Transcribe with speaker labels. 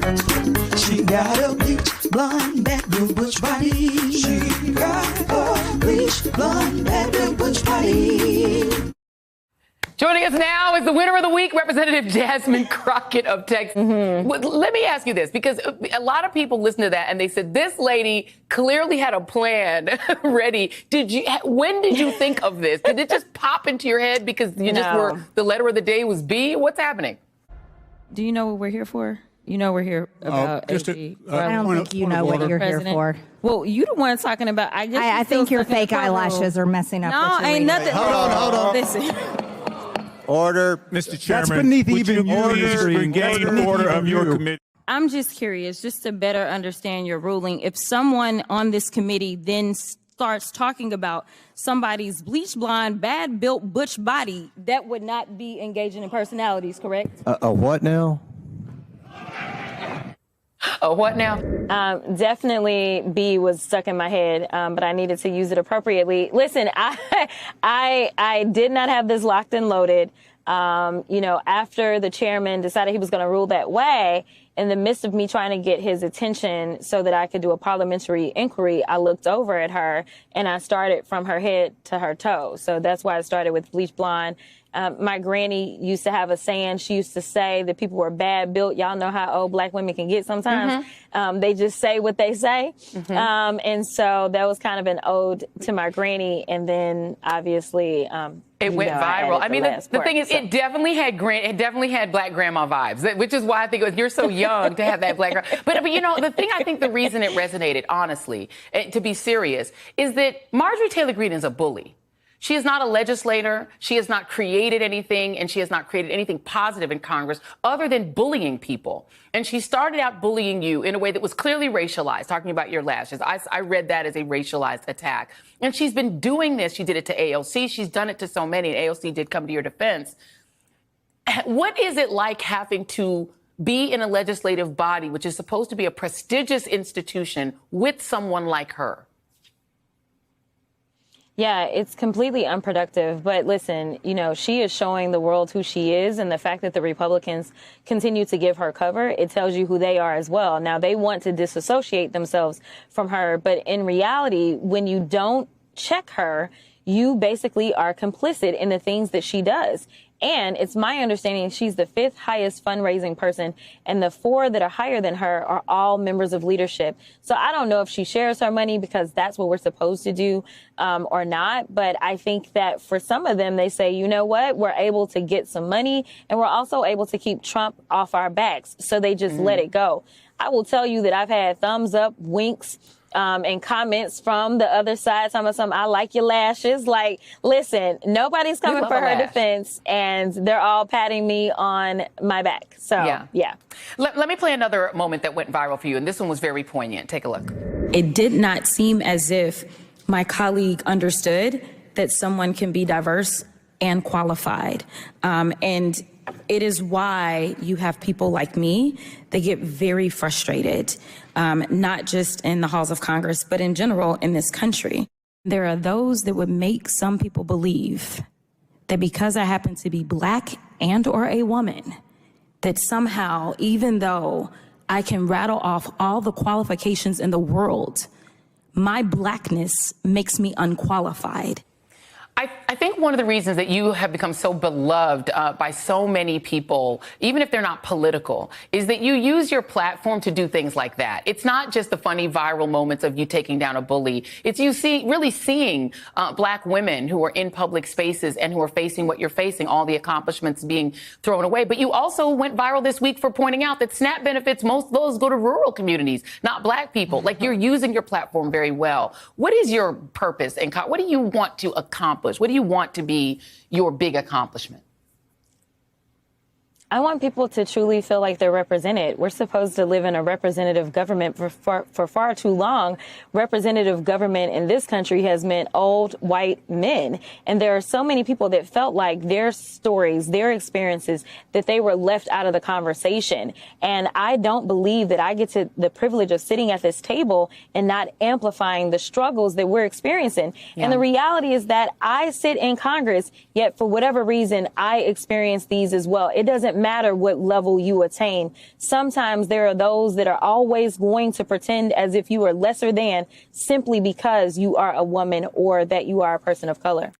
Speaker 1: She got a bleach blonde, bad little butch body. She got a bleach blonde, bad little butch body.
Speaker 2: Joining us now is the winner of the week, Representative Jasmine Crockett of Texas. Let me ask you this, because a lot of people listen to that and they said this lady clearly had a plan ready. When did you think of this? Did it just pop into your head because you just were, the letter of the day was B? What's happening?
Speaker 3: Do you know what we're here for? You know we're here about AG.
Speaker 4: I don't think you know what you're here for.
Speaker 3: Well, you the one talking about.
Speaker 4: I think your fake eyelashes are messing up.
Speaker 3: No, ain't nothing.
Speaker 5: Hold on.
Speaker 3: Listen.
Speaker 5: Order.
Speaker 6: Mr. Chairman,
Speaker 5: That's beneath even
Speaker 6: order of your committee.
Speaker 3: I'm just curious, just to better understand your ruling. If someone on this committee then starts talking about somebody's bleach blonde, bad built butch body, that would not be engaging in personalities, correct?
Speaker 5: A what now?
Speaker 2: Oh, what now?
Speaker 7: Definitely B was stuck in my head, but I needed to use it appropriately. Listen, I did not have this locked and loaded. After the chairman decided he was going to rule that way, in the midst of me trying to get his attention so that I could do a parliamentary inquiry, I looked over at her and I started from her head to her toe. So that's why I started with bleach blonde. My granny used to have a saying. She used to say that people were bad built. Y'all know how old black women can get sometimes. They just say what they say. And so that was kind of an ode to my granny. And then obviously,
Speaker 2: it went viral. I mean, the thing is, it definitely had black grandma vibes, which is why I think you're so young to have that black grandma. But the thing I think the reason it resonated, honestly, to be serious, is that Marjorie Taylor Greene is a bully. She is not a legislator. She has not created anything, and she has not created anything positive in Congress other than bullying people. And she started out bullying you in a way that was clearly racialized, talking about your lashes. I read that as a racialized attack. And she's been doing this. She did it to AOC. She's done it to so many, and AOC did come to your defense. What is it like having to be in a legislative body, which is supposed to be a prestigious institution, with someone like her?
Speaker 7: Yeah, it's completely unproductive. But listen, she is showing the world who she is. And the fact that the Republicans continue to give her cover, it tells you who they are as well. Now, they want to disassociate themselves from her. But in reality, when you don't check her, you basically are complicit in the things that she does. And it's my understanding she's the 5th highest fundraising person, and the 4 that are higher than her are all members of leadership. So I don't know if she shares her money because that's what we're supposed to do or not. But I think that for some of them, they say, you know what, we're able to get some money and we're also able to keep Trump off our backs. So they just let it go. I will tell you that I've had thumbs up, winks, and comments from the other side. Some I like your lashes. Like, listen, nobody's coming for her defense, and they're all patting me on my back. So, yeah.
Speaker 2: Let me play another moment that went viral for you, and this one was very poignant. Take a look.
Speaker 3: It did not seem as if my colleague understood that someone can be diverse and qualified. And it is why you have people like me that get very frustrated, not just in the halls of Congress, but in general in this country. There are those that would make some people believe that because I happen to be black and or a woman, that somehow, even though I can rattle off all the qualifications in the world, my blackness makes me unqualified.
Speaker 2: I think one of the reasons that you have become so beloved by so many people, even if they're not political, is that you use your platform to do things like that. It's not just the funny viral moments of you taking down a bully. It's you really seeing black women who are in public spaces and who are facing what you're facing, all the accomplishments being thrown away. But you also went viral this week for pointing out that SNAP benefits, most of those go to rural communities, not black people. Like, you're using your platform very well. What is your purpose and what do you want to accomplish? What do you want to be your big accomplishment?
Speaker 7: I want people to truly feel like they're represented. We're supposed to live in a representative government. For far too long, representative government in this country has meant old white men. And there are so many people that felt like their stories, their experiences, that they were left out of the conversation. And I don't believe that I get to the privilege of sitting at this table and not amplifying the struggles that we're experiencing. Yeah. And the reality is that I sit in Congress, yet for whatever reason, I experience these as well. It doesn't doesn't matter what level you attain. Sometimes there are those that are always going to pretend as if you are lesser than simply because you are a woman or that you are a person of color.